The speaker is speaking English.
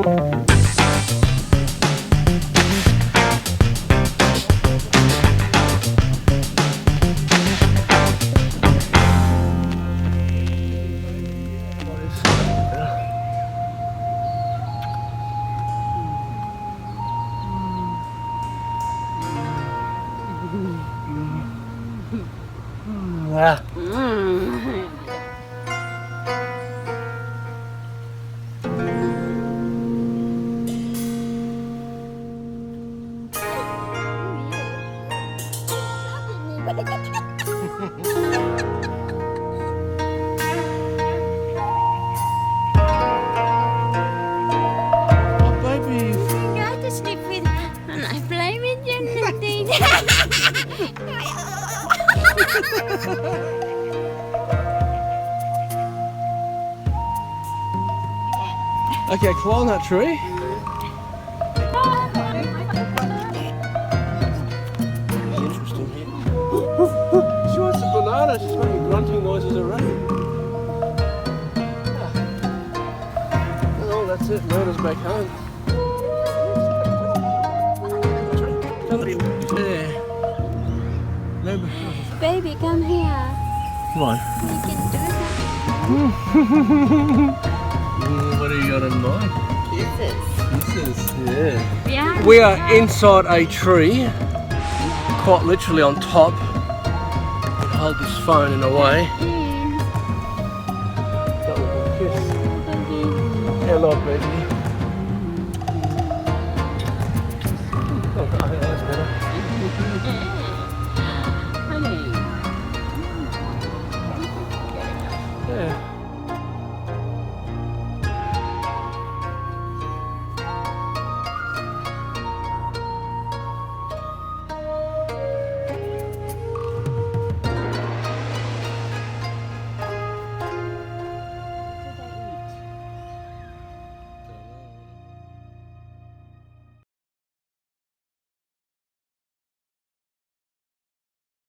Wow. Okay, climb that tree. Interesting here. She wants a banana. She's making grunting noises already. Oh, that's it. Myrna's back home. Yeah. Maybe. Baby, come here. Come on. We can do What do you got in mind? Kisses. Yeah. Yeah. We are inside a tree, quite literally on top. Hold this phone in a way. That was a kiss. Hello, baby.